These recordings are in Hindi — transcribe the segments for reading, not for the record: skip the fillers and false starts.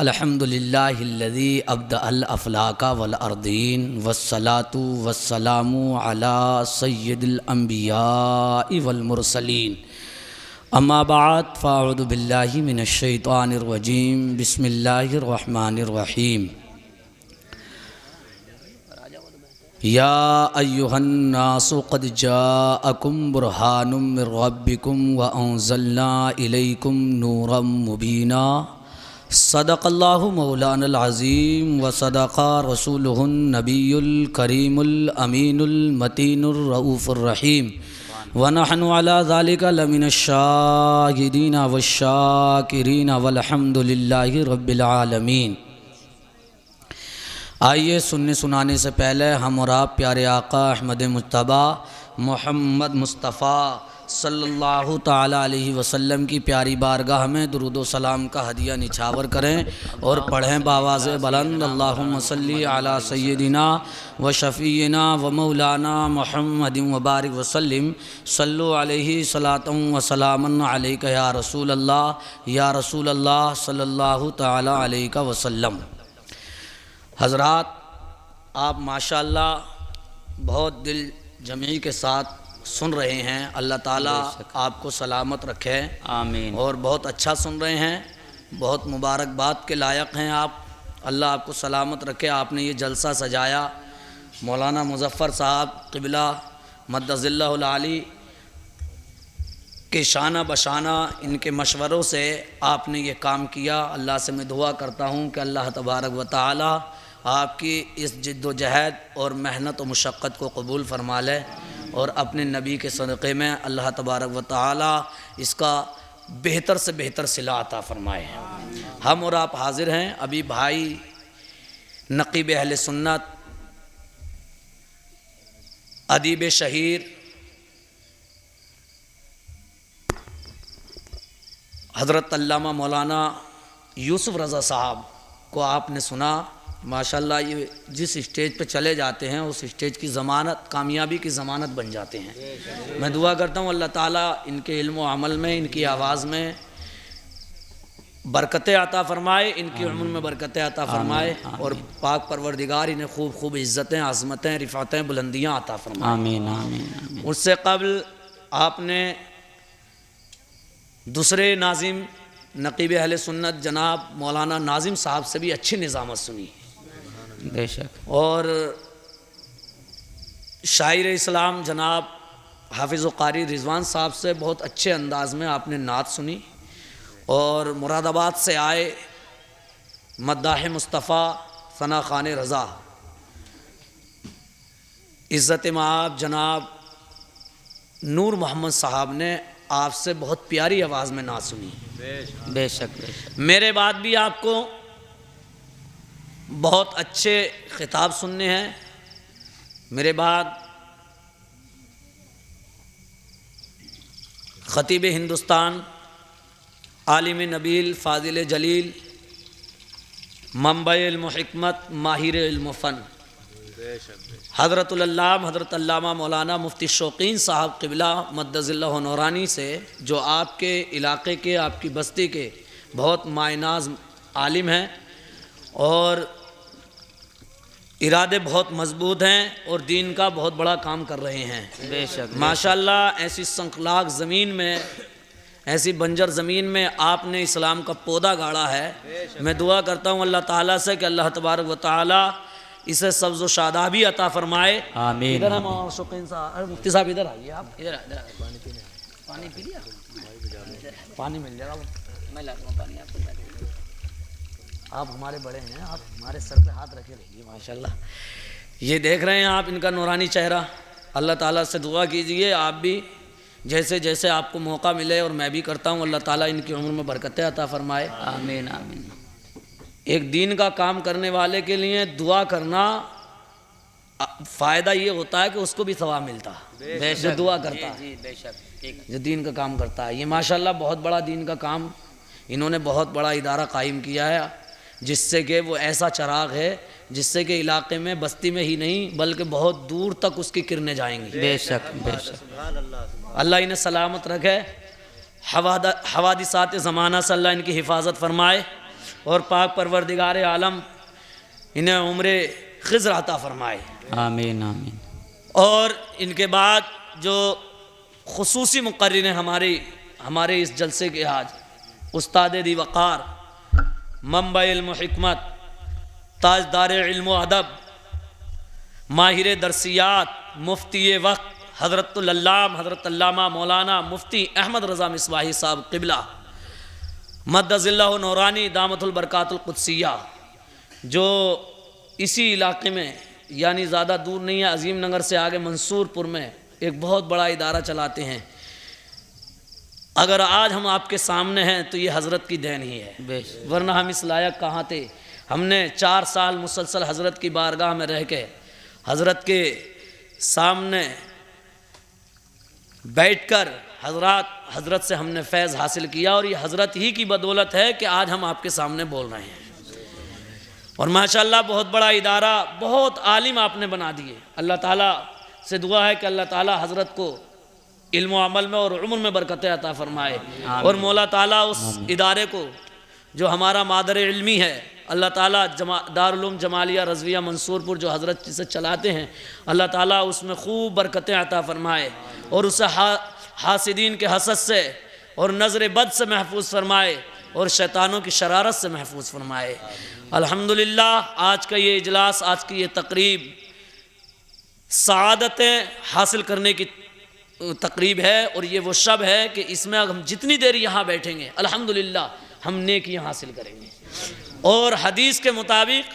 अल्हम्दुलिल्लाहिल्लज़ी अब्दअल अफ़लाका वल अर्दीन वस्सलातु वस्सलामु अला सय्यिदिल अंबियाइ वल मुरसलीन अम्मा बाद फ़अऊज़ु बिल्लाहि मिनश शैतानिर रजीम बिस्मिल्लाहिर रहमानिर रहीम। या अय्युहन्नासु क़द जाअकुम बुरहानुम मिर रब्बिकुम व अंज़लना इलैकुम नूरम मुबीना। सदक़ल्लाहु मौलानल अज़ीम व सदक़ा रसूलुहुन नबियुल करीमुल अमीनुल मतीनुर रऊफ़ुर रहीम व नहनु अला ज़ालिका लमिनश शाहिदीन वश्शाकिरीन वल्हम्दुलिल्लाहि रब्बिल आलमीन। आइए सुनने सुनाने से पहले हम और आप प्यारे आका अहमद मुज्तबा मोहम्मद मुस्तफ़ा सल्लल्लाहु ताला अलैहि वसल्लम की प्यारी बारगाह में दुरूद व सलाम का हदिया निछावर करें और पढ़ें बावाज़ बुलंद अल्लाहुम्मा सल्ली अला सय्यदिना व शफ़ीना व मौलाना मुहम्मदिन व बारिक वसल्लिम सल्लु अलैहि सलातन व सलामन अलैका या रसूल अल्लाह सल्लल्लाहु ताला अलैका वसल्लम। हज़रात, आप माशाअल्लाह बहुत दिल जमी के साथ सुन रहे हैं। अल्लाह ताला आपको सलामत रखे, आमीन। और बहुत अच्छा सुन रहे हैं, बहुत मुबारकबाद के लायक हैं आप। अल्लाह आपको सलामत रखे। आपने ये जलसा सजाया, मौलाना मुज़फ़्फ़र साहब क़िबला मद्दज़िल्लाहुल आली के शाना बशाना इनके मशवरों से आपने ये काम किया। अल्लाह से मैं दुआ करता हूँ कि अल्लाह तबारक व तआला आपकी इस जिद्दोजहद और मेहनत व मुशक्क़त को कबूल फ़रमा ले और अपने नबी के सदक़े में अल्लाह तबारक व तआला इसका बेहतर से बेहतर सिला अता फ़रमाए। हम और आप हाज़िर हैं। अभी भाई नक़ीब अहले सुन्नत अदीब शहीर हज़रत अल्लामा मौलाना यूसुफ़ रज़ा साहब को आपने सुना। माशाअल्लाह, ये जिस स्टेज पे चले जाते हैं उस स्टेज की ज़मानत, कामयाबी की ज़मानत बन जाते हैं। मैं दुआ करता हूँ अल्लाह ताला इनके इल्म व अमल में, इनकी आवाज़ में बरकतें अता फ़रमाए, इनकी उम्र में बरकतें अता फ़रमाए और पाक परवरदिगार इन्हें खूब खूब इज़्ज़तें, आज़मतें, रिफ़ातें, बुलंदियाँ अता फ़रमाए, आमीन आमीन। उससे कबल आपने दूसरे नाज़िम नक़ीब अहले सुन्नत जनाब मौलाना नाज़िम साहब से भी अच्छी निज़ामत सुनी, बेशक। और शायर इस्लाम जनाब हाफिज़ व क़ारी रिज़वान साहब से बहुत अच्छे अंदाज़ में आपने नात सुनी। और मुरादाबाद से आए मद्दाह मुस्तफ़ा सना खान रज़ा इज़्ज़त माब जनाब नूर मोहम्मद साहब ने आपसे बहुत प्यारी आवाज़ में नात सुनी, बेशक। मेरे बाद भी आपको बहुत अच्छे खिताब सुनने हैं। मेरे बाद ख़तीब हिंदुस्तान, आलिम नबील, फ़ाज़िल जलील, मंबई इल्म हिकमत, माहिर इल्म फ़न हज़रत अल्लामा मौलाना मुफ्ती शौकीन साहब क़िबला मद्दज़िल्लाहु नूरानी से, जो आपके इलाक़े के, आपकी बस्ती के बहुत मायनाज़ आलिम हैं और इरादे बहुत मजबूत हैं और दीन का बहुत बड़ा काम कर रहे हैं, बेशक। माशाअल्लाह, ऐसी संखलाक ज़मीन में, ऐसी बंजर ज़मीन में आपने इस्लाम का पौधा गाड़ा है। मैं दुआ करता हूँ अल्लाह ताला से कि अल्लाह तबारक व तआला इसे सब्ज़ व शादाबी अता फ़रमाए, आमीन। इधर हम शौकीन साहब, मुफ्ती साहब इधर आइए, आप इधर पानी पी लिया, पानी मिल जाएगा, मैं लाता हूँ पानी आपको। आप हमारे बड़े हैं, आप हमारे सर पे हाथ रखे रहिए। माशाअल्लाह, ये देख रहे हैं आप इनका नूरानी चेहरा। अल्लाह ताला से दुआ कीजिए आप भी जैसे जैसे आपको मौका मिले, और मैं भी करता हूँ, अल्लाह ताला इनकी उम्र में बरकतें अता फ़रमाए, आमीन आमीन। एक दीन का काम करने वाले के लिए दुआ करना फ़ायदा ये होता है कि उसको भी सवाब मिलता है जो दुआ करता है, बेशक, जो दीन का काम करता है। ये माशाअल्लाह बहुत बड़ा दीन का काम इन्होंने बहुत बड़ा इदारा कायम किया है, जिससे कि वो ऐसा चराग है जिससे कि इलाके में, बस्ती में ही नहीं बल्कि बहुत दूर तक उसकी किरणें जाएंगी, बेशक बेशक। अल्लाह इन्हें सलामत रखे हवादिसात ज़माना से अल्लाह इनकी हिफाजत फरमाए और पाक परवरदिगार आलम इन्हें उम्र खिज़्र अता फरमाए। आमीन आमीन। और इनके बाद जो खुसूसी मुक़र्रिर हैं हमारे इस जलसे के आज उस्ताद दी वक़ार, मंबा इल्म हिकमत, ताजदार इल्म व अदब, माहिर दरसियात, मुफ्ती वक्त हज़रतुल अल्लाम हज़रत अल्लामा मौलाना मुफ्ती अहमद रज़ा मिसबाही साहब क़िबला मद्दज़िल्लाहु नूरानी दामतुल बरकातुल क़ुद्सिया, जो इसी इलाके में यानी ज़्यादा दूर नहीं है, अजीम नगर से आगे मंसूरपुर में एक बहुत बड़ा इदारा चलाते हैं। अगर आज हम आपके सामने हैं तो ये हज़रत की देन ही है, वरना हम इस लायक कहाँ थे। हमने 4 साल मुसलसल हज़रत की बारगाह में रह के हज़रत के सामने बैठकर हज़रत से हमने फैज़ हासिल किया और ये हज़रत ही की बदौलत है कि आज हम आपके सामने बोल रहे हैं। और माशाअल्लाह बहुत बड़ा इदारा, बहुत आलिम आपने बना दिए। अल्लाह ताला से दुआ है कि अल्लाह ताला हज़रत को इल्म अमल में और उम्र में बरकतें अता फरमाए और मौला ताला उस इदारे को जो हमारा मादर इल्मी है, अल्लाह ताला दारुल उलूम जमालिया रज़विया मंसूरपुर जो हज़रत से चलाते हैं, अल्लाह ताला उसमें खूब बरकतें अता फरमाए और उसे हासिदीन के हसद से और नज़र बद से महफूज फरमाए और शैतानों की शरारत से महफूज फरमाए। अल्हम्दुलिल्लाह आज का ये इजलास, आज की ये तकरीब सआदतें हासिल करने की तकरीब है और ये वो शब है कि इसमें हम जितनी देर यहाँ बैठेंगे अल्हम्दुलिल्लाह हम नेकियां हासिल करेंगे और हदीस के मुताबिक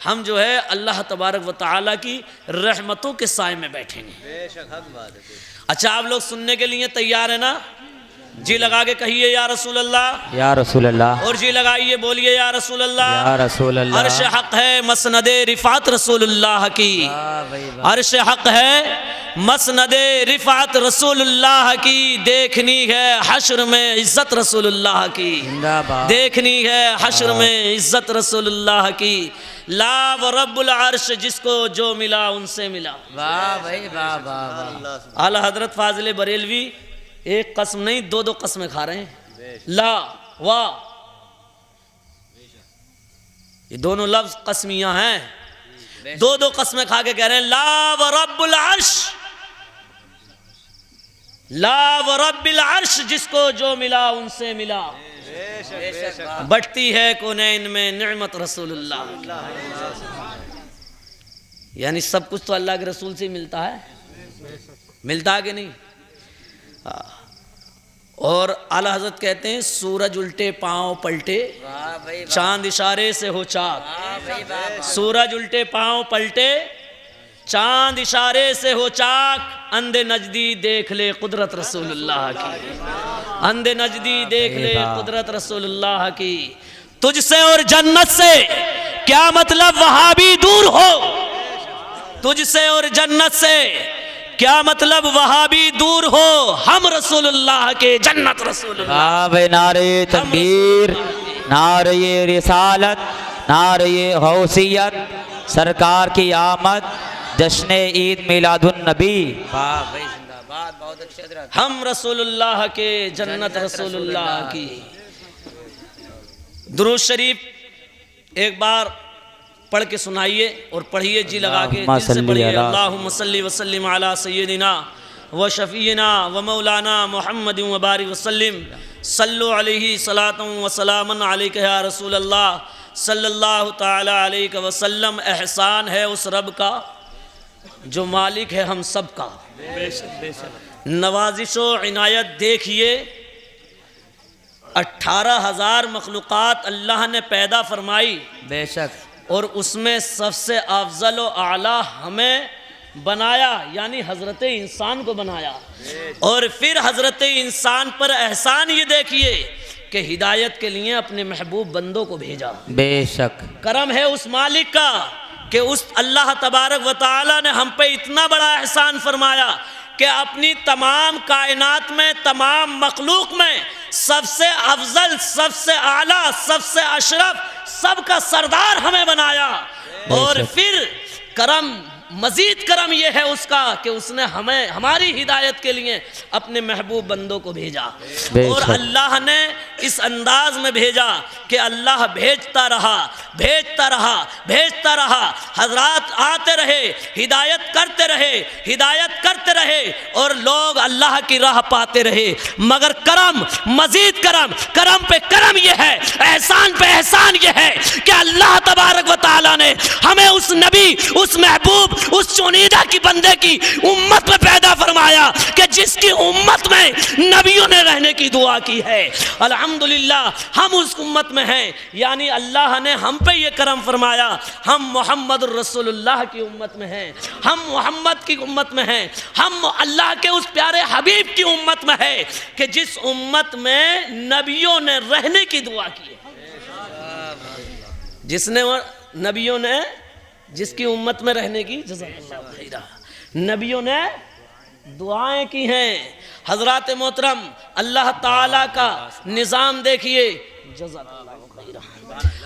हम जो है अल्लाह तबारक व तआला की रहमतों के साए में बैठेंगे। बेशक हक बात है। अच्छा, आप लोग सुनने के लिए तैयार है ना? जी लगा के कहिए या रसूल अल्लाह, या रसूल अल्लाह, और जी लगाइए बोलिए या रसूल अल्लाह, या रसूल अल्लाह। अर्श हक है मसनदे रिफात रसूलुल्लाह की, अर्श हक है मसनदे रिफात रसूलुल्लाह की, देखनी है हश्र में इज्जत रसूलुल्लाह की, देखनी है हश्र में इज्जत रसूलुल्लाह की। ला व रब्बुल अर्श, जिसको जो मिला उनसे मिला। वाह भाई वाह वाह। आला हजरत फाजिल बरेलवी एक कसम नहीं 2-2 कसमें खा रहे हैं। ला वाह, ये दोनों लफ्ज कसमियां हैं, 2-2 कसमें खा के कह रहे हैं ला व रब्बुल अर्श, ला व रब्बिल अर्श, जिसको जो मिला उनसे मिला। बढ़ती है कौनैन में निअमत रसूलुल्लाह, यानी सब कुछ तो अल्लाह के रसूल से मिलता है, मिलता है कि नहीं? और आला हजरत कहते हैं सूरज उल्टे पांव पलटे, चांद इशारे से हो चाक, सूरज उल्टे पांव पलटे, चांद इशारे से हो चाक, अंधे नजदी देख ले कुदरत रसूलुल्लाह की, अंधे नजदी देख ले कुदरत रसूलुल्लाह की। तुझसे और जन्नत से क्या मतलब वहाबी दूर हो, तुझसे और जन्नत से क्या मतलब वहाबी दूर हो, हम रसूलुल्लाह के जन्नत रसूलुल्लाह। नारे तकबीर, नारे रिसालत, नारे गौसियत, सरकार की आमद, जश्न ईद मिलादुन नबी। बहुत अच्छे, हम रसूलुल्लाह के जन्नत रसूलुल्लाह की। दुरूद शरीफ एक बार पढ़ के सुनाइए और पढ़िए जी लगा के, दिल से पढ़िए। अल्लाहुम्मा सल्ली व सल्लिम अला सय्यदिना व शफीना व मौलाना मुहम्मद व बारिक व सल्लिम, सल्लु अलैहि सलातन व सलामन अलैका या रसूल अल्लाह सल्लल्लाहु तआला अलैहि व सल्लम। एहसान है उस रब का जो मालिक है हम सब का, नवाजिशो इनायत देखिए 18,000 मखलूक़ात अल्लाह ने पैदा फरमाई, बेशक, और उसमें सबसे अफजल व आला हमें बनाया, यानी हज़रत इंसान को बनाया। और फिर हज़रत इंसान पर एहसान ये देखिए कि हिदायत के लिए अपने महबूब बंदों को भेजा, बेशक। करम है उस मालिक का कि उस अल्लाह तबारक व तआला ने हम पे इतना बड़ा एहसान फरमाया कि अपनी तमाम कायनात में, तमाम मखलूक में सबसे अफजल, सबसे आला, सबसे अशरफ, सबका सरदार हमें बनाया। और फिर करम मजीद करम यह है उसका कि उसने हमें हमारी हिदायत के लिए अपने महबूब बंदों को भेजा। और अल्लाह ने इस अंदाज में भेजा कि अल्लाह भेजता रहा भेजता रहा भेजता रहा, हजरात आते रहे, हिदायत करते रहे और लोग अल्लाह की राह पाते रहे। मगर करम, मजीद करम, करम पे करम यह है, एहसान पे एहसान यह है कि अल्लाह तबारक व तआला ने हमें उस नबी, उस महबूब, उस चुनीदा की बंदे की उम्मत में पैदा फरमाया कि जिसकी उम्मत में नबियों ने रहने की दुआ की है। अल्हम्दुलिल्लाह हम उस उम्मत में हैं, यानी अल्लाह ने हम पे ये करम फरमाया, हम मोहम्मद रसूलुल्लाह की उम्मत में हैं, हम मोहम्मद की उम्मत में हैं, हम अल्लाह के उस प्यारे हबीब की उम्मत में है कि जिस उम्मत में नबियों ने रहने की दुआ की है। जिसने नबियों ने, जिसकी उम्मत में रहने की, जज़ाकल्लाह खैरा, नबियों ने दुआएं की हैं। हजरात मोहतरम, अल्लाह ताला का निज़ाम देखिए, जज़ाकल्लाह खैरा,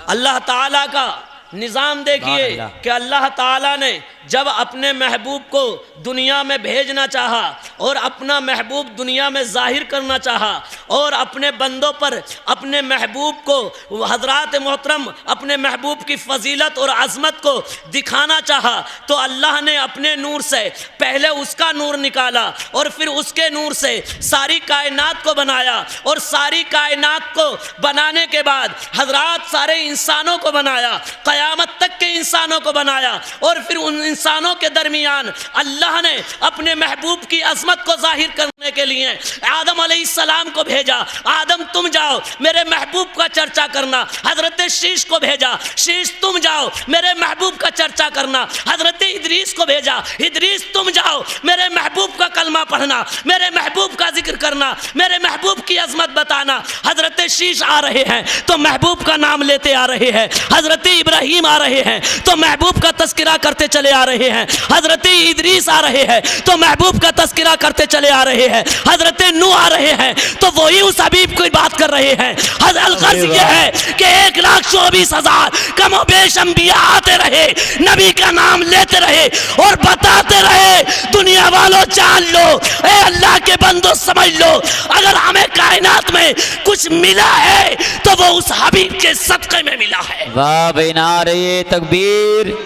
अल्लाह ताला का निज़ाम देखिए कि अल्लाह ताला ने जब अपने महबूब को दुनिया में भेजना चाहा और अपना महबूब दुनिया में जाहिर करना चाहा और अपने बंदों पर अपने महबूब को, हजरात मोहतरम, अपने महबूब की फजीलत और अज़मत को दिखाना चाहा, तो अल्लाह ने अपने नूर से पहले उसका नूर निकाला और फिर उसके नूर से सारी कायनात को बनाया और सारी कायनात को बनाने के बाद हजरात सारे इंसानों को बनाया, क़यामत तक के इंसानों को बनाया और फिर उन इंसानों के दरमियान अल्लाह ने अपने महबूब की अज़मत को जाहिर करने के लिए आदम अलैहिस्सलाम को भेजा। आदम तुम जाओ मेरे महबूब का चर्चा करना। हजरत शीश को भेजा, शीश तुम जाओ मेरे महबूब का चर्चा करना। हजरत इदरीस को भेजा, इदरीस तुम जाओ मेरे महबूब का कलमा पढ़ना, मेरे महबूब का जिक्र करना, मेरे महबूब की अज़मत बताना। हजरत शीश आ रहे हैं तो महबूब का नाम लेते आ रहे हैं, हजरत इब्राहीम आ रहे हैं तो महबूब का तस्करा करते चले आ रहे हैं, हजरत इदरीस आ रहे हैं तो महबूब का तस्करा करते चले आ रहे हैं, हजरत नूह आ रहे हैं तो वही उस हबीब की बात कर रहे हैं। अलगर्ज़ ये है कि 1,24,000 कमोबेश अंबिया आते रहे, नबी का नाम लेते रहे और बताते रहे, दुनिया वालों जान लो, ए अल्लाह के बंदो समझ लो, अगर हमें कायनात में कुछ मिला है तो वो उस हबीब के सदक़े में मिला है। वाह भाई, नारे तकबीर,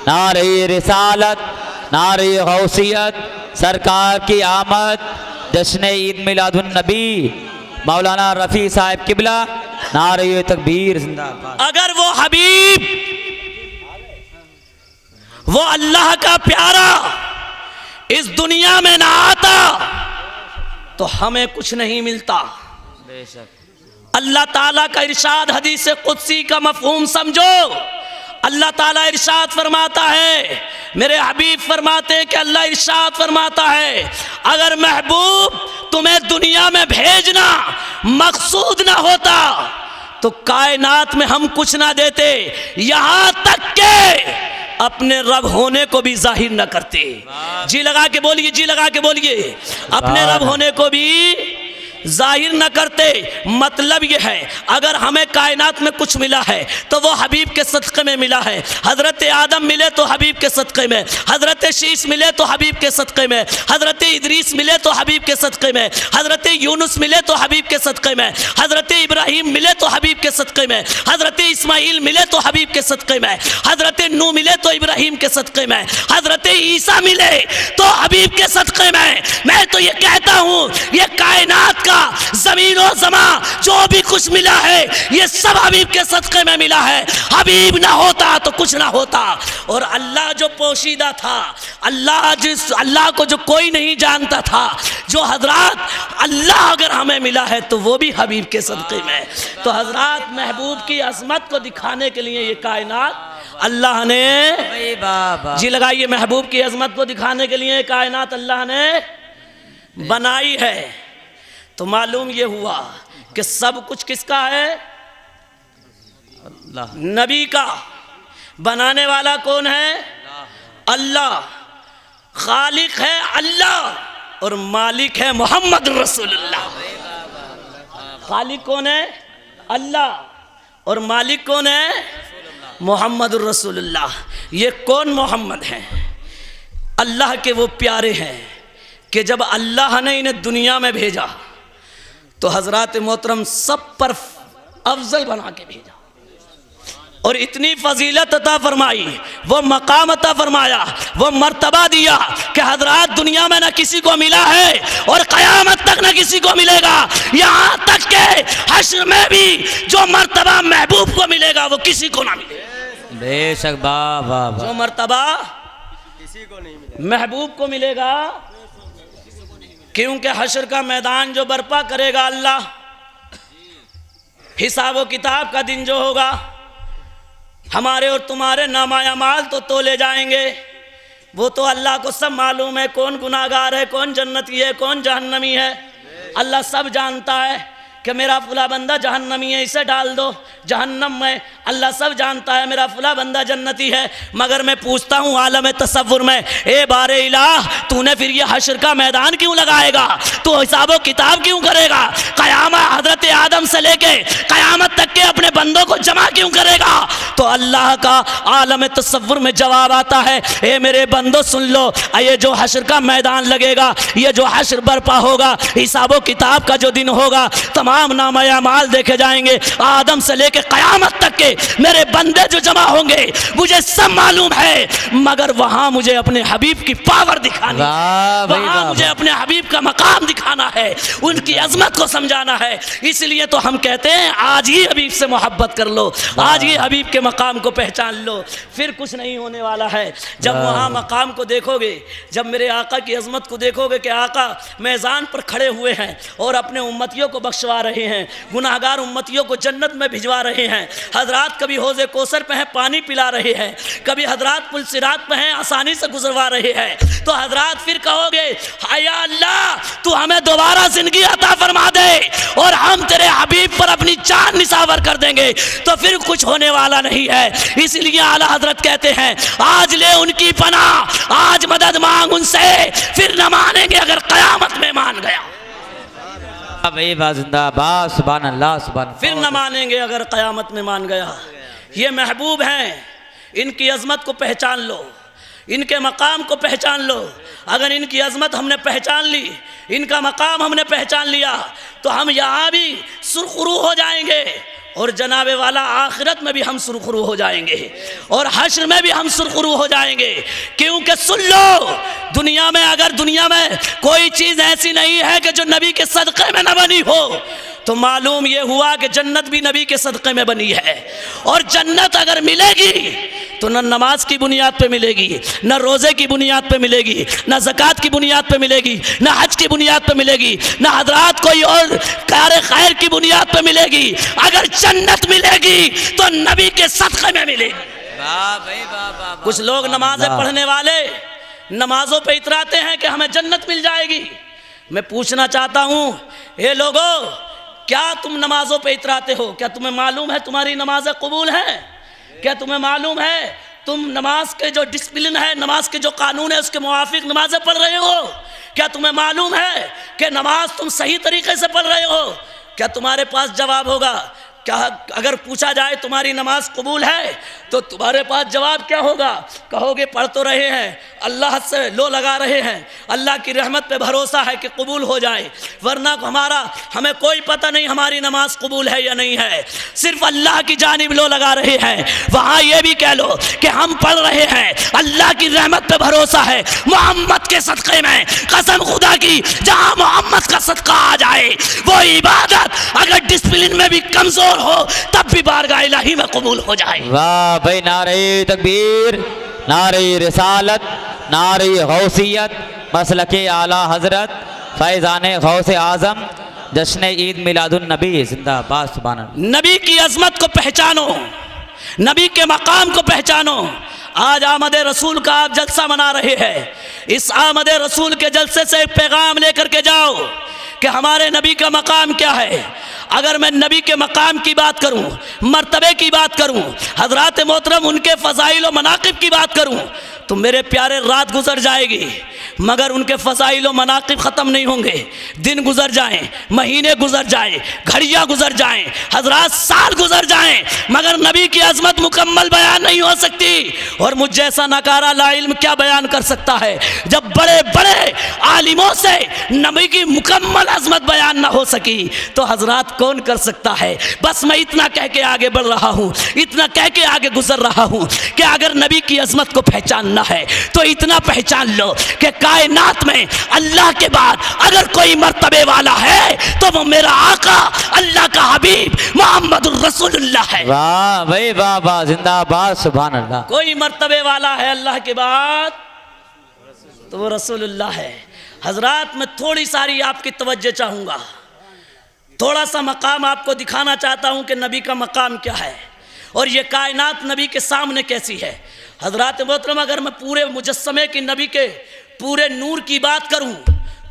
नारे रिसालत, नारे गौसियत, सरकार की आमद, जश्न ईद मिलादुन नबी, मौलाना रफ़ी साहब किबला, नारे तकबीर जिंदाबाद। अगर वो हबीब, वो अल्लाह का प्यारा इस दुनिया में ना आता तो हमें कुछ नहीं मिलता। अल्लाह ताला का इरशाद, हदीस कुदसी का मफहूम समझो। अल्लाह ताला इरशाद फरमाता है, मेरे हबीब फरमाते हैं कि अल्लाह इरशाद फरमाता है, अगर महबूब तुम्हें दुनिया में भेजना मकसूद ना होता तो कायनात में हम कुछ ना देते, यहां तक के अपने रब होने को भी जाहिर न करते। जी लगा के बोलिए, जी लगा के बोलिए, अपने रब होने को भी जाहिर न करते। मतलब यह है, अगर हमें कायनात में कुछ मिला है तो वो हबीब के सदक़े में मिला है। हज़रत आदम मिले तो हबीब के सदक़े में, हज़रत शीश मिले तो हबीब के सदक़े में, हज़रत इदरीस मिले तो हबीब के सदक़े में, हज़रत यूनुस मिले तो हबीब के सदक़े में, हज़रत इब्राहीम मिले तो हबीब के सदक़े में, हज़रत इस्माइल मिले तो हबीब के सदक़े में, हज़रत नूह मिले तो इब्राहीम के सदक़े में, हज़रत ईसा मिले तो हबीब के सदक़े में। मैं तो ये कहता हूँ, ये कायनात का ज़मीन और ज़मा जो भी कुछ मिला है ये सब हबीब के सदक़े में मिला है। हबीब ना होता तो कुछ ना होता। और अल्लाह जो पोशीदा था, अल्लाह को जो कोई नहीं जानता था, जो हजरात अल्लाह अगर हमें मिला है तो वो भी हबीब के सदक़े में। तो हजरात महबूब की अज़मत को दिखाने के लिए ये कायनात अल्लाह ने, जी लगाइए, महबूब की अज़मत को दिखाने के लिए कायनात अल्लाह ने बनाई है। तो मालूम ये हुआ कि सब कुछ किसका है? अल्लाह। नबी का। बनाने वाला कौन है? अल्लाह। खालिक है अल्लाह और मालिक है मोहम्मद रसूलुल्लाह। खालिक कौन है? अल्लाह और मालिक कौन है? मोहम्मद रसूलुल्लाह। ये कौन मोहम्मद है? अल्लाह के वो प्यारे हैं कि जब अल्लाह ने इन्हें दुनिया में भेजा तो हज़रात मोहतरम सब पर अफजल बना के भेजा और इतनी फजीलत अता फरमाई, वो मकाम अता फरमाया, वो मर्तबा दिया कि हजरात दुनिया में ना किसी को मिला है और क़यामत तक ना किसी को मिलेगा। यहाँ तक के हश्र में भी जो मर्तबा महबूब को मिलेगा वो किसी को ना मिलेगा। बेशक वाह वाह वाह। जो मर्तबा किसी को नहीं मिलेगा महबूब को मिलेगा, क्योंकि हश्र का मैदान जो बर्पा करेगा अल्लाह, हिसाब व किताब का दिन जो होगा, हमारे और तुम्हारे नामाया माल तो तोले जाएंगे। वो तो अल्लाह को सब मालूम है, कौन गुनाहगार है, कौन जन्नती है, कौन जहन्नमी है, अल्लाह सब जानता है कि मेरा फुला बंदा जहन्नमी है, इसे डाल दो जहन्नम में। अल्लाह सब जानता है मेरा फुला बंदा जन्नती है। मगर मैं पूछता हूँ आलम तसव्वुर में, ए बारे इलाह, तूने फिर ये हश्र का मैदान क्यों लगाएगा? तू हिसाबो किताब क्यों करेगा? क़यामत हज़रत आदम से लेके क़यामत तक के अपने बंदों को जमा क्यों करेगा? तो अल्लाह का आलम तसव्वुर में जवाब आता है, ए मेरे बंदो सुन लो, ये जो हश्र का मैदान लगेगा, ये जो हश्र बर्पा होगा, हिसाबो किताब का जो दिन होगा, तमाम नामाया माल देखे जाएंगे, आदम से लेके क़यामत तक के मेरे बंदे जो जमा होंगे, मुझे सब मालूम है। मगर वहां मुझे अपने हबीब की पावर दिखानी है, वहां मुझे अपने हबीब का मकाम दिखाना है, उनकी अजमत को समझाना है। इसलिए तो हम कहते हैं आज ही हबीब से मोहब्बत कर लो, आज ही हबीब के मकाम को पहचान लो, फिर कुछ नहीं होने वाला है। जब वहां मकाम को देखोगे, जब मेरे आका की अजमत को देखोगे कि आका मैदान पर खड़े हुए हैं और अपने उम्मतियों को बख्शवा रहे हैं, गुनाहगार उम्मतियों को जन्नत में भिजवा रहे हैं। हजरात कभी हौज़े कौसर पे हैं, पानी पिला रहे हैं, कभी हजरात पुल सिरात पे हैं, आसानी से गुजरवा रहे हैं। तो हजरात फिर कहोगे, या अल्लाह तू हमें दोबारा जिंदगी अता फरमा दे और हम तेरे हबीब पर अपनी जान निसावर कर देंगे, तो फिर कुछ होने वाला नहीं है। इसलिए आला हजरत कहते हैं, आज ले उनकी पनाह, आज मदद मांग उनसे, फिर न मानेंगे अगर क़यामत में मान गया, जिंदाबाद, सुभान अल्लाह, सुभान। फिर न मानेंगे अगर क़यामत में मान गया। ये महबूब हैं, इनकी अजमत को पहचान लो, इनके मकाम को पहचान लो। अगर इनकी अजमत हमने पहचान ली, इनका मकाम हमने पहचान लिया, तो हम यहाँ भी सुरखरू हो जाएंगे और जनाबे वाला आखिरत में भी हम सुरखरू हो जाएंगे और हश्र में भी हम सुरखरू हो जाएंगे। क्योंकि सुन लो, दुनिया में अगर दुनिया में कोई चीज़ ऐसी नहीं है कि जो नबी के सदक़े में न बनी हो, तो मालूम ये हुआ कि जन्नत भी नबी के सदक़े में बनी है। और जन्नत अगर मिलेगी तो न नमाज की बुनियाद पे मिलेगी, न रोज़े की बुनियाद पे मिलेगी, न ज़कात की बुनियाद पे मिलेगी, न हज की बुनियाद पे मिलेगी, न हजरात कोई और कार खैर की बुनियाद पे मिलेगी। अगर जन्नत मिलेगी तो नबी के सदक़े में मिलेगी। कुछ लोग नमाज़ें पढ़ने वाले नमाजों पे इतराते हैं कि हमें जन्नत मिल जाएगी। मैं पूछना चाहता हूँ, ये लोगों, क्या तुम नमाजों पे इतराते हो? क्या तुम्हें मालूम है तुम्हारी नमाज़ें कबूल हैं? क्या तुम्हें मालूम है तुम नमाज के जो डिसिप्लिन है, नमाज के जो कानून है, उसके मुआफिक नमाजें पढ़ रहे हो? क्या तुम्हें मालूम है कि नमाज तुम सही तरीके से पढ़ रहे हो? क्या तुम्हारे पास जवाब होगा? क्या अगर पूछा जाए तुम्हारी नमाज कबूल है तो तुम्हारे पास जवाब क्या होगा? कहोगे पढ़ तो रहे हैं, अल्लाह से लो लगा रहे हैं, अल्लाह की रहमत पे भरोसा है कि कबूल हो जाए, वरना हमें कोई पता नहीं हमारी नमाज कबूल है या नहीं है, सिर्फ अल्लाह की जानिब लो लगा रहे हैं। वहाँ ये भी कह लो कि हम पढ़ रहे हैं, अल्लाह की रहमत पे भरोसा है, मोहम्मद के सदक़े में, कसम खुदा की, जहाँ मोहम्मद का सदका आ जाए वो इबादत अगर डिसिप्लिन में भी कमज़ोर हो तब भी बारगाह इलाही में कबूल हो जाए। वाह भाई, नारे तकबीर, नारे रिसालत, नारे गौसियत, मसलके आला हजरत फैज़ान गौसे आज़म, जश्न ईद मिलादुन नबी जिंदाबाद, सुभान अल्लाह। नबी की अजमत को पहचानो, नबी के मकाम को पहचानो। आज आमद रसूल का आप जलसा मना रहे हैं, इस आमद रसूल के जलसे से एक पैगाम लेकर के जाओ कि हमारे नबी का मकाम क्या है। अगर मैं नबी के मकाम की बात करूं, मर्तबे की बात करूं, हजरात मोहतरम उनके फ़ज़ाइल व मनाक़िब की बात करूं, तो मेरे प्यारे रात गुजर जाएगी मगर उनके फ़ज़ाइल व मनाक़िब ख़त्म नहीं होंगे। दिन गुजर जाएं, महीने गुजर जाएं, घड़ियाँ गुजर जाएं, हज़रात साल गुजर जाएं, मगर नबी की अज़मत मुकम्मल बयान नहीं हो सकती। और मुझ जैसा नकारा लाइल्म क्या बयान कर सकता है जब बड़े बड़े आलिमों से नबी की मुकम्मल अज़मत बयान ना हो सकी, तो हज़रात कौन कर सकता है। बस मैं इतना कह के आगे बढ़ रहा हूँ, इतना कह के आगे गुजर रहा हूँ कि अगर नबी की अज़मत को पहचानना है तो इतना पहचान लो कि कायनात में अल्लाह के बाद अगर कोई मर्तबे वाला है तो वो मेरा आका अल्लाह का हबीब मोहम्मदुर रसूलुल्लाह है। वाह भाई वाह वाह, जिंदाबाद, सुभान अल्लाह। कोई मर्तबे वाला है अल्लाह के बाद तो वो रसूलुल्लाह है। हजरात मैं थोड़ी सारी आपकी तवज्जो चाहूँगा, थोड़ा सा मकाम आपको दिखाना चाहता हूँ कि नबी का मकाम क्या है और ये कायनात नबी के सामने कैसी है। हजरात मोहतरम, अगर मैं पूरे मुजस्समे की नबी के पूरे नूर की बात करूँ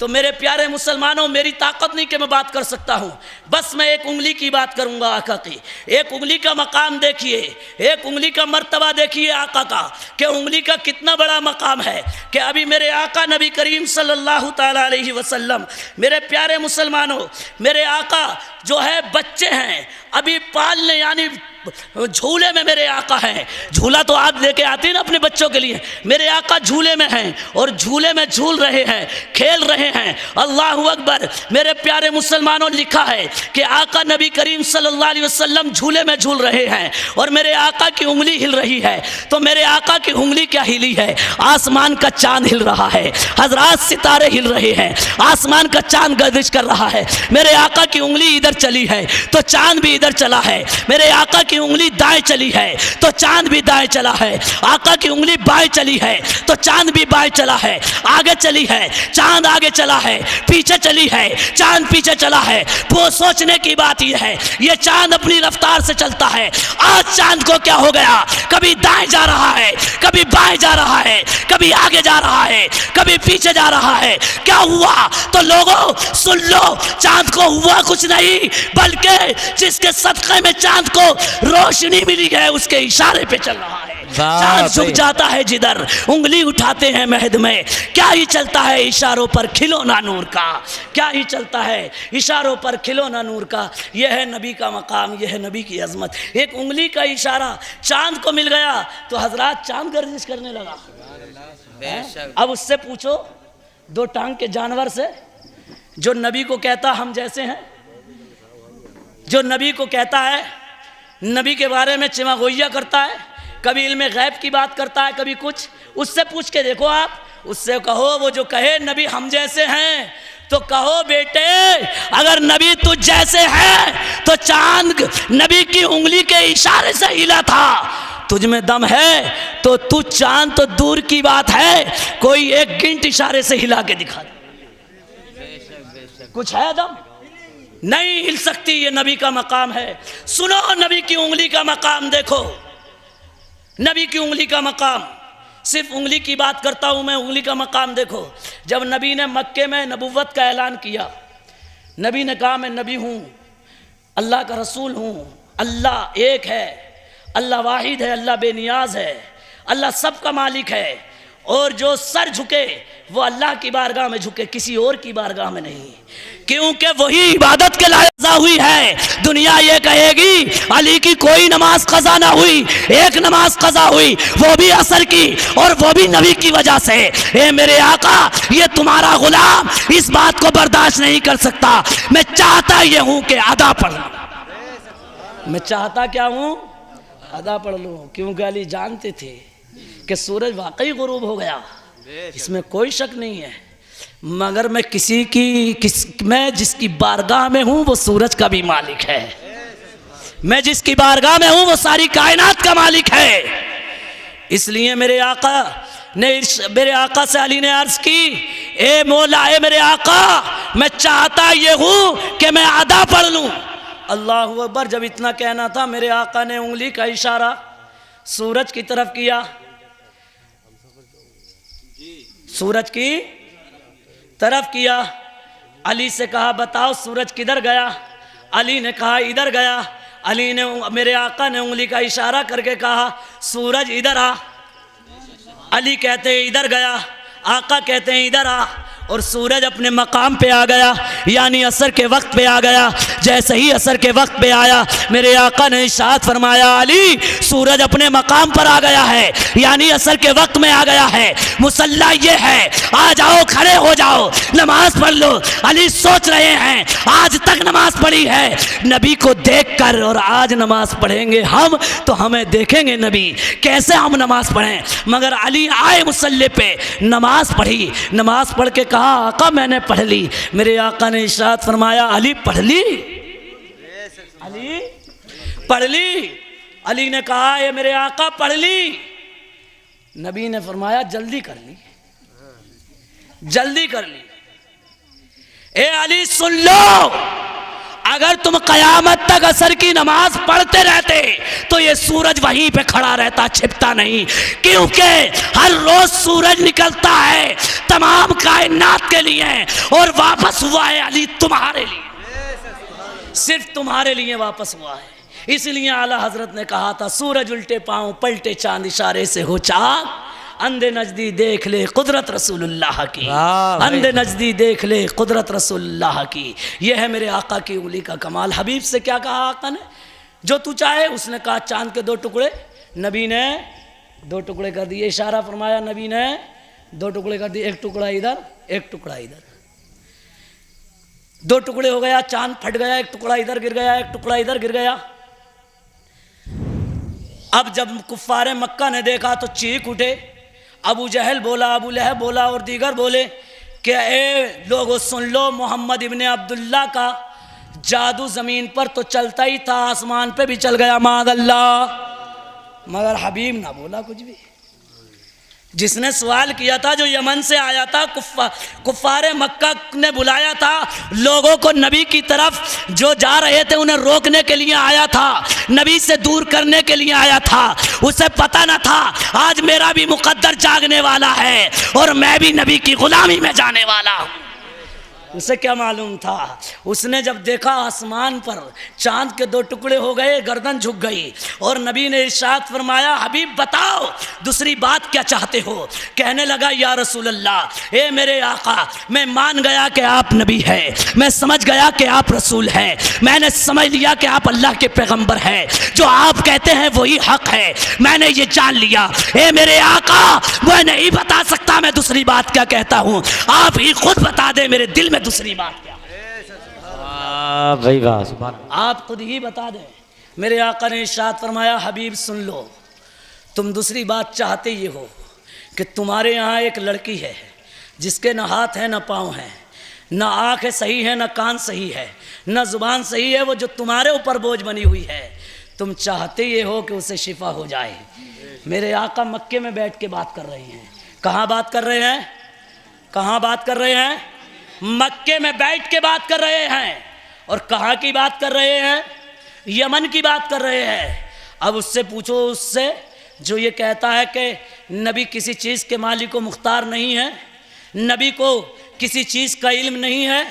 तो मेरे प्यारे मुसलमानों, मेरी ताकत नहीं कि मैं बात कर सकता हूँ, बस मैं एक उंगली की बात करूँगा आका की। एक उंगली का मकाम देखिए, एक उंगली का मर्तबा देखिए आका का, कि उंगली का कितना बड़ा मकाम है। कि अभी मेरे आका नबी करीम सल्लल्लाहु ताला अलैहि वसल्लम, मेरे प्यारे मुसलमानों, मेरे आका जो है बच्चे हैं अभी पालने, यानी झूले में मेरे आका हैं। झूला तो आप लेके आते हैं ना अपने बच्चों के लिए, मेरे आका झूले में हैं और झूले में झूल रहे हैं, खेल रहे हैं। अल्लाहु अकबर। मेरे प्यारे मुसलमानों, लिखा है कि आका नबी करीम सल्लल्लाहु अलैहि वसल्लम झूले में झूल रहे हैं और मेरे आका की उंगली हिल रही है। तो मेरे आका की उंगली क्या हिली है? आसमान का चांद हिल रहा है, हजरात सितारे हिल रहे हैं, आसमान का चांद गर्दिश कर रहा है। मेरे आका की उंगली इधर चली है तो चांद भी इधर चला है। मेरे आका की उंगली दाएं चली है तो चांद भी दाएं चला है। आका की उंगली बाएं चली है तो चांद भी बाएं चला है। आगे चली है, चांद आगे चला है, पीछे चली है, चांद पीछे चला है। वो सोचने की बात यह है, ये चांद अपनी रफ्तार से चलता है। आज चांद को क्या हो गया? कभी दाएं जा रहा है, कभी बाएं जा रहा है, कभी आगे जा रहा है, कभी पीछे जा रहा है। क्या हुआ? तो लोगों सुन लो, चांद को हुआ कुछ नहीं, बल्कि जिसके सदक़े में चांद को रोशनी मिली है उसके इशारे पे चल रहा है। चांद झुक जाता है जिधर, उंगली उठाते हैं महद में। क्या ही चलता है इशारों पर खिलौना नूर का, क्या ही चलता है इशारों पर खिलौना नूर का। यह है नबी का मकाम, यह है नबी की अजमत। एक उंगली का इशारा चांद को मिल गया तो हजरात चांद गर्दिश करने लगा। अब उससे पूछो दो टांग के जानवर से, जो नबी को कहता हम जैसे हैं, जो नबी को कहता है, नबी के बारे में चिमागोइया करता है, कभी इल्मे गैब की बात करता है, कभी कुछ, उससे पूछ के देखो आप, उससे कहो, वो जो कहे नबी हम जैसे हैं, तो कहो बेटे अगर नबी तुझ जैसे हैं तो चांद नबी की उंगली के इशारे से हिला था। तुझ में दम है तो तू चांद तो दूर की बात है, कोई एक गिंट इशारे से हिला के दिखा दे। कुछ है दम? नहीं हिल सकती। ये नबी का मकाम है। सुनो, नबी की उंगली का मकाम देखो, नबी की उंगली का मकाम। सिर्फ उंगली की बात करता हूं मैं, उंगली का मकाम देखो। जब नबी ने मक्के में नबुव्वत का ऐलान किया, नबी ने कहा मैं नबी हूं, अल्लाह का रसूल हूं, अल्लाह एक है, अल्लाह वाहिद है, अल्लाह बेनियाज है, अल्लाह सबका मालिक है, और जो सर झुके वो अल्लाह की बारगाह में झुके, किसी और की बारगाह में नहीं, क्योंकि वही इबादत के लायक हुई है। दुनिया ये कहेगी अली की कोई नमाज कज़ा ना हुई, एक नमाज कज़ा हुई, वो भी असर की, और वो भी नबी की वजह से। ए मेरे आका, ये तुम्हारा गुलाम इस बात को बर्दाश्त नहीं कर सकता। मैं चाहता ये हूं कि अदा पढ़ लूं, मैं चाहता क्या हूं? अदा पढ़ लूं, क्योंकि अली जानते थे कि सूरज वाकई गुरूब हो गया, इसमें कोई शक नहीं है, मगर मैं मैं जिसकी बारगाह में हूं वो सूरज का भी मालिक है, मैं जिसकी बारगाह में हूं वो सारी कायनात का मालिक है। इसलिए मेरे आका से अली ने अर्ज की, ए मौला, ए मेरे आका, मैं चाहता ये हूं कि मैं अदा पढ़ लूं। अल्लाहु अकबर। जब इतना कहना था, मेरे आका ने उंगली का इशारा सूरज की तरफ किया, सूरज की तरफ किया। अली से कहा बताओ सूरज किधर गया? अली ने कहा इधर गया। अली ने, मेरे आका ने उंगली का इशारा करके कहा सूरज इधर आ। अली कहते हैं इधर गया, आका कहते हैं इधर आ, और सूरज अपने मकाम पे आ गया, यानी असर के वक्त पे आ गया। जैसे ही असर के वक्त पे आया, मेरे आका ने इरशाद फरमाया, अली सूरज अपने मकाम पर आ गया है, यानी असर के वक्त में आ गया है। मुसल्ला ये है, आ जाओ, खड़े हो जाओ, नमाज पढ़ लो। अली सोच रहे हैं आज तक नमाज पढ़ी है नबी को देख कर, और आज नमाज पढ़ेंगे हम तो हमें देखेंगे नबी, कैसे हम नमाज पढ़ें। मगर अली आए मुसल्ले पे, नमाज पढ़ी, नमाज पढ़ के कहा, आका मैंने पढ़ ली। मेरे आका ने इरशाद फरमाया, अली पढ़ ली, अली पढ़ ली। अली ने कहा, ये मेरे आका पढ़ ली। नबी ने फरमाया, जल्दी कर ली, जल्दी कर ली। ए अली सुन लो, अगर तुम कयामत तक असर की नमाज पढ़ते रहते तो ये सूरज वहीं पे खड़ा रहता, छिपता नहीं। क्योंकि हर रोज सूरज निकलता है तमाम कायनात के लिए, और वापस हुआ है अली तुम्हारे लिए, सिर्फ तुम्हारे लिए वापस हुआ है। इसलिए आला हजरत ने कहा था, सूरज उल्टे पांव पलटे चांद इशारे से हो चाक, अंधे नजदी देख ले कुदरत रसूलुल्लाह की, अंधे नजदी देख ले कुदरत रसूलुल्लाह की। यह है मेरे आका की उंगली का कमाल। हबीब से क्या कहा आका ने, जो तू चाहे। उसने कहा चांद के 2 टुकड़े, नबी ने 2 टुकड़े कर दिए, इशारा फरमाया, नबी ने 2 टुकड़े कर दिए, 1 टुकड़ा इधर, 1 टुकड़ा इधर, 2 टुकड़े हो गया, चांद फट गया, 1 टुकड़ा इधर गिर गया, 1 टुकड़ा इधर गिर गया। अब जब कुफ्फारे मक्का ने देखा तो चीख उठे। अबू जहल बोला, अबू लहब बोला, और दीगर बोले कि ए लोगों सुन लो, मोहम्मद इब्ने अब्दुल्ला का जादू ज़मीन पर तो चलता ही था, आसमान पे भी चल गया मादअल्लाह। मगर हबीब ना बोला कुछ भी। जिसने सवाल किया था, जो यमन से आया था, कुफ्फारे मक्का ने बुलाया था लोगों को नबी की तरफ, जो जा रहे थे उन्हें रोकने के लिए आया था, नबी से दूर करने के लिए आया था। उसे पता न था आज मेरा भी मुकद्दर जागने वाला है और मैं भी नबी की गुलामी में जाने वाला हूँ। उसे क्या मालूम था। उसने जब देखा आसमान पर चांद के 2 टुकड़े हो गए, गर्दन झुक गई, और नबी ने इरशाद फरमाया, हबीब बताओ दूसरी बात क्या चाहते हो। कहने लगा, या रसूल अल्लाह, ए मेरे आका, मैं मान गया कि आप नबी हैं, मैं समझ गया कि आप रसूल हैं, मैंने समझ लिया कि आप अल्लाह के पैगंबर हैं, जो आप कहते हैं वही हक है, मैंने ये जान लिया। ए मेरे आका, मैं नहीं बता सकता मैं दूसरी बात क्या कहता हूँ, आप ही खुद बता दें मेरे दिल में दूसरी बात क्या है। भाई वाह, आप खुद ही बता दें। मेरे आका ने इरशाद फरमाया, हबीब सुन लो, तुम दूसरी बात चाहते ये हो कि तुम्हारे यहाँ एक लड़की है जिसके न हाथ है न पाँव है, न आँख सही है न कान सही है, न जुबान सही है, वो जो तुम्हारे ऊपर बोझ बनी हुई है, तुम चाहते ये हो कि उसे शिफा हो जाए। मेरे आका मक्के में बैठ के बात कर रहे हैं। कहाँ बात कर रहे हैं, कहाँ बात कर रहे हैं? मक्के में बैठ के बात कर रहे हैं। और कहाँ की बात कर रहे हैं? यमन की बात कर रहे हैं। अब उससे पूछो, उससे जो ये कहता है कि नबी किसी चीज़ के मालिक को मुख्तार नहीं है, नबी को किसी चीज़ का इल्म नहीं है,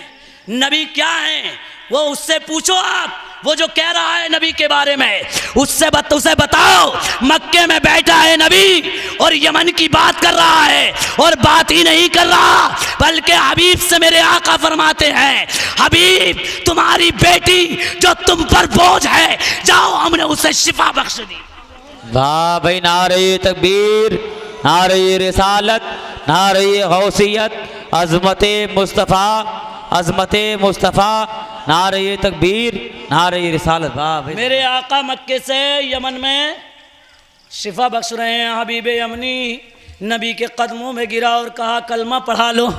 नबी क्या है वो उससे पूछो आप। वो जो कह रहा है नबी के बारे में, उसे बताओ मक्के में बैठा है नबी और यमन की बात कर रहा है, और बात ही नहीं कर रहा बल्कि हबीब से मेरे आका फरमाते हैं, हबीब तुम्हारी बेटी जो तुम पर बोझ है, जाओ हमने उसे शिफा बख्श दी। वाह भाई, नारे तकबीर, नारे रिसालत, नारे गौसियत, अज़मते मुस्तफ़ा, अज़मते मुस्तफ़ा, नारे तकबीर, नारे रिसालत। वाह भाई, मेरे आका मक्के से यमन में शिफा बख्श रहे हैं। हबीब यमनी नबी के कदमों में गिरा और कहा कलमा पढ़ा लो।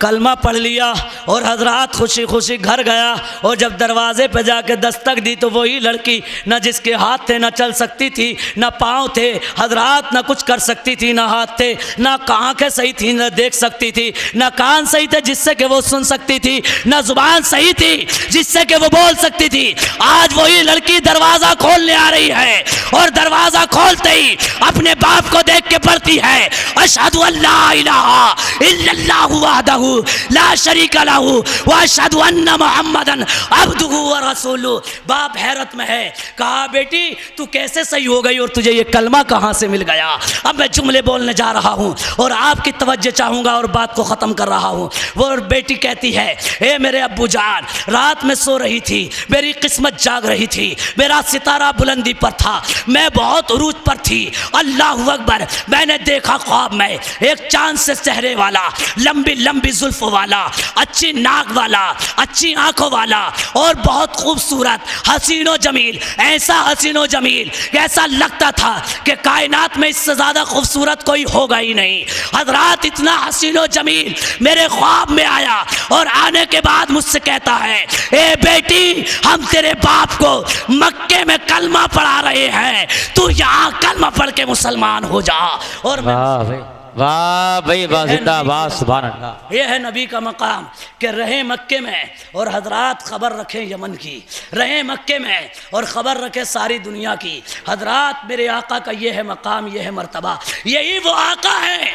कलमा पढ़ लिया और हजरात खुशी खुशी घर गया, और जब दरवाजे पे जाके दस्तक दी तो वही लड़की, न जिसके हाथ थे न चल सकती थी, न पाँव थे हजरात, न कुछ कर सकती थी, न हाथ थे, न आँखें सही थी न देख सकती थी, न कान सही थे जिससे कि वो सुन सकती थी, न जुबान सही थी जिससे कि वो बोल सकती थी। आज वही लड़की दरवाज़ा खोलने आ रही है, और दरवाज़ा खोलते ही अपने बाप को देख के पढ़ती है, अशहदु अल्ला इलाहा इल्लल्लाहु वहदहू ला शरीका लहू व अशहदु अन्ना मुहम्मदन अब्दुहु व रसूलुहु। बाप हैरत में है, कहा बेटी तू कैसे सही हो गई और तुझे ये कलमा कहाँ से मिल गया। अब मैं जुमले बोलने जा रहा हूँ और आपकी तवज्जो चाहूँगा और बात को ख़त्म कर रहा हूँ। वो बेटी कहती है, ए मेरे अब्बू जान, रात में सो रही थी, मेरी किस्मत जाग रही थी, मेरा सितारा बुलंदी पर था, मैं बहुत उरूज पर थी। अल्लाहु अकबर, मैंने देखा ख्वाब में एक चांद से चेहरे वाला, लंबी लंबी जुल्फ वाला, अच्छी नाक वाला, अच्छी आंखों वाला और बहुत खूबसूरत हसीनो जमील, ऐसा हसीनो जमील ऐसा लगता था कि कायनात में इससे ज़्यादा खूबसूरत कोई होगा ही नहीं। हजरात इतना हसीनो जमील मेरे ख्वाब में आया और आने के बाद मुझसे कहता है, ए बेटी हम तेरे बाप को मक्के में कलमा पढ़ा रहे हैं, तू यहाँ कलमा पढ़ के मुसलमान हो जा। और वाह भाई वाह, जिंदाबाद, सुभान अल्लाह। ये है नबी का मकाम कि रहे मक्के में और हजरात खबर रखें यमन की, रहे मक्के में और ख़बर रखें सारी दुनिया की। हजरात मेरे आका का ये है मकाम, ये है मर्तबा, यही वो आका है।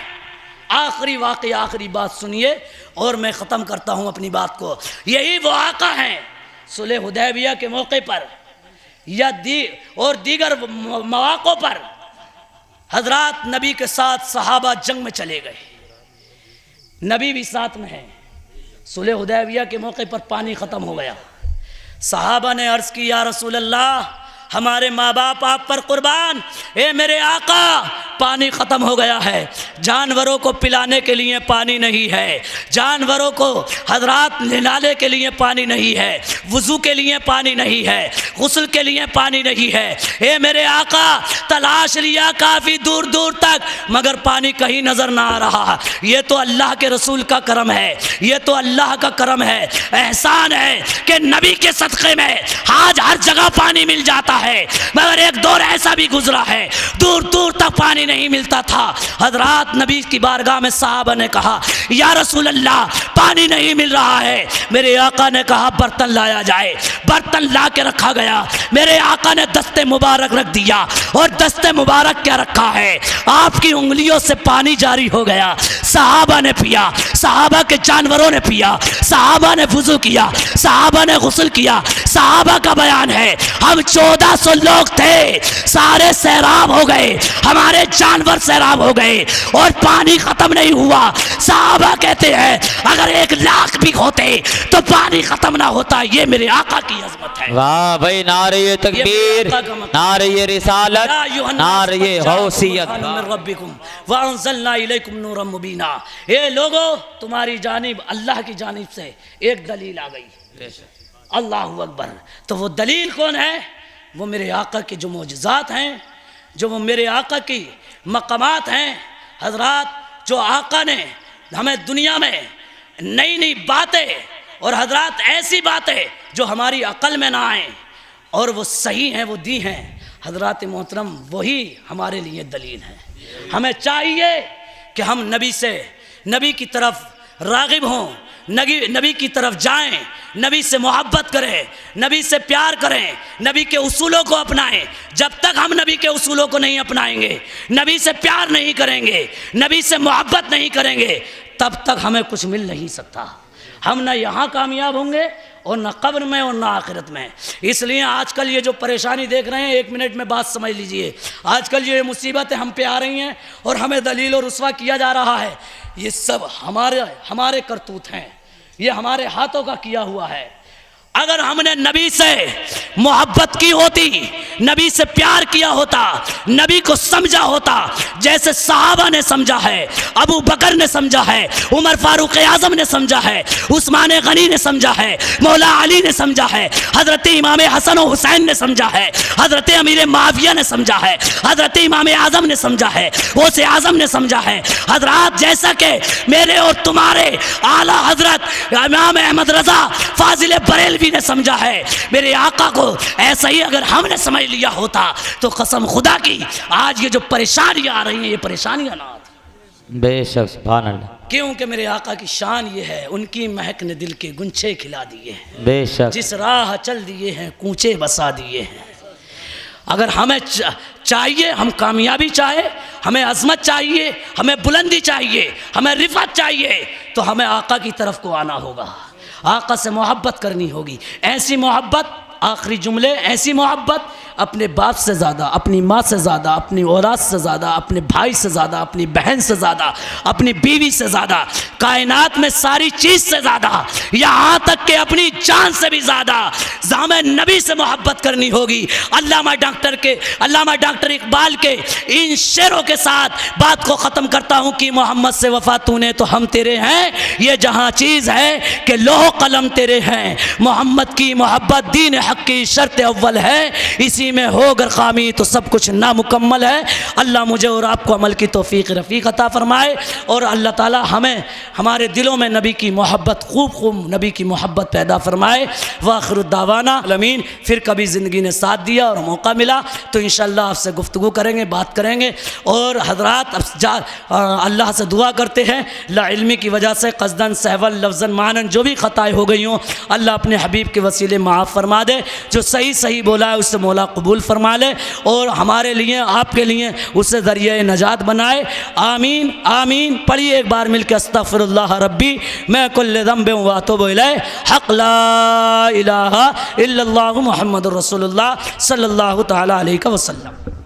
आखिरी वाक़ई, आखिरी बात सुनिए और मैं ख़त्म करता हूँ अपनी बात को। यही वो आका हैं सुलह हुदैबिया के मौके पर या दीगर मौक़ों पर हजरात नबी के साथ सहाबा जंग में चले गए, नबी भी साथ में है। सुलह हुदैबिया के मौके पर पानी ख़त्म हो गया। सहाबा ने अर्ज़ की, या रसूल अल्लाह, हमारे माँ बाप आप पर कुर्बान, ए मेरे आका पानी ख़त्म हो गया है, जानवरों को पिलाने के लिए पानी नहीं है, जानवरों को हजरात नहलाने के लिए पानी नहीं है, वज़ू के लिए पानी नहीं है, गुस्ल के लिए पानी नहीं है। ए मेरे आका तलाश लिया काफ़ी दूर दूर तक मगर पानी कहीं नज़र ना आ रहा। ये तो अल्लाह के रसूल का करम है, ये तो अल्लाह का करम है, एहसान है कि नबी के सदक़े में आज हर जगह पानी मिल जाता है। मगर एक दौर ऐसा भी गुजरा है दूर दूर तक पानी नहीं मिलता था। हजरात नबी की बारगाह में साहबा ने कहा, या रसूल अल्लाह पानी नहीं मिल रहा है। मेरे आका ने कहा बर्तन लाया जाए, बर्तन ला के रखा गया। मेरे आका ने दस्ते मुबारक रख दिया और दस्ते मुबारक क्या रखा है, आपकी उंगलियों से पानी जारी हो गया। सहाबा ने पिया, सहाबा के जानवरों ने पिया, सहाबा ने वुज़ू किया, सहाबा ने गुस्ल किया। सहाबा का बयान है, हम 1400 लोग थे, सारे सैराब हो गए, हमारे जानवर सैराब हो गए और पानी खत्म नहीं हुआ। सहाबा कहते हैं अगर 1 लाख भी होते तो पानी खत्म ना होता। ये मेरे आका की अज़मत है। वाह भाई, नारे तकबीर, नारे रिसालत, नारे गौसियत। ये लोगों तुम्हारी जानिब अल्लाह की जानिब से एक दलील आ गई। अल्लाहु अकबर। तो वो दलील कौन है? वो मेरे आका के जो मौजज़ात हैं, जो वो मेरे आका की मकामात हैं। हजरात जो आका ने हमें दुनिया में नई नई बातें और हजरात ऐसी बातें जो हमारी अकल में ना आए और वो सही हैं वो दी हैं हजरात मोहतरम, वही हमारे लिए दलील हैं। हमें चाहिए कि हम नबी से, नबी की तरफ राग़िब हों, नबी की तरफ जाएं, नबी से मोहब्बत करें, नबी से प्यार करें, नबी के उसूलों को अपनाएं। जब तक हम नबी के उसूलों को नहीं अपनाएंगे, नबी से प्यार नहीं करेंगे, नबी से मोहब्बत नहीं करेंगे, तब तक हमें कुछ मिल नहीं सकता। हम ना यहाँ कामयाब होंगे और ना कब्र में और ना आखिरत में। इसलिए आजकल ये जो परेशानी देख रहे हैं, 1 मिनट में बात समझ लीजिए, आजकल ये मुसीबतें हम पे आ रही हैं और हमें दलील और रुस्वा किया जा रहा है, ये सब हमारे करतूत हैं, ये हमारे हाथों का किया हुआ है। अगर हमने नबी से मोहब्बत की होती, नबी से प्यार किया होता, नबी को समझा होता जैसे सहाबा ने समझा है, अबू बकर ने समझा है, उमर फारूक आज़म ने समझा है, उस्मान गनी ने समझा है, मौला अली ने समझा है, हज़रत इमाम हसन और हुसैन ने समझा है, हज़रत अमीर माविया ने समझा है, हज़रत इमाम आज़म ने समझा है, गौसे आज़म ने समझा है। हजरात जैसा कि मेरे और तुम्हारे आला हजरत इमाम अहमद रज़ा फाजिल बरेलवी ने समझा है, मेरे आका को ऐसा ही अगर हमने समझ लिया होता तो कसम खुदा की आज ये जो परेशानियां आ रही हैं ये परेशानियां ना आती। बेशक, सुभान अल्लाह। क्योंकि मेरे आका की शान ये है, उनकी महक ने दिल के गुंछे खिला दिए हैं, बेशक जिस राह चल दिए हैं कूचे बसा दिए हैं। अगर हमें चाहिए, हम कामयाबी चाहे, हमें अज़मत चाहिए, हमें बुलंदी चाहिए, हमें रिफ़त चाहिए, तो हमें आका की तरफ को आना होगा, आका से मोहब्बत करनी होगी। ऐसी मोहब्बत, आखिरी जुमले, ऐसी मोहब्बत अपने बाप से ज़्यादा, अपनी माँ से ज़्यादा, अपनी औलाद से ज़्यादा, अपने भाई से ज़्यादा, अपनी बहन से ज़्यादा, अपनी बीवी से ज़्यादा, कायनात में सारी चीज़ से ज़्यादा, यहाँ तक कि अपनी जान से भी ज़्यादा हमें नबी से मोहब्बत करनी होगी। अल्लामा डॉक्टर इकबाल के इन शेरों के साथ बात को ख़त्म करता हूँ कि मोहम्मद से वफ़ा तूने तो हम तेरे हैं, ये जहाँ चीज़ है कि लोह कलम तेरे हैं। मोहम्मद की मोहब्बत दीन हक़ की शर्त अव्वल है, इसी में हो अगर खामी तो सब कुछ नामुकम्मल है। अल्लाह मुझे और आपको अमल की तौफीक रफ़ीक अता फ़रमाए और अल्लाह ताला हमें हमारे दिलों में नबी की मोहब्बत, खूब नबी की मोहब्बत पैदा फ़रमाए। वाखिर दावाना आमीन। फिर कभी ज़िंदगी ने साथ दिया और मौका मिला तो इंशाअल्लाह आपसे गुफ्तगू करेंगे, बात करेंगे। और हज़रात अल्लाह से दुआ करते हैं ला इल्मी की वजह से क़स्दन सहवल लफ्ज़न मानन जो भी ख़ताएँ हो गई हों अल्लाह अपने हबीब के वसीले माफ़ फरमा दे। जो सही बोला है उससे मौला कबूल फरमा ले और हमारे लिए, आपके लिए उसे ज़रिए नजात बनाए। आमीन आमीन। पढ़िए एक बार मिलकर अस्तग़फिरुल्लाह रब्बी मैं कुल्ल ज़ंब व अतूबु इलैह हक़ ला इलाहा इल्लल्लाहु मुहम्मदुर रसूलुल्लाह सल्लल्लाहु तआला अलैहि वसल्लम।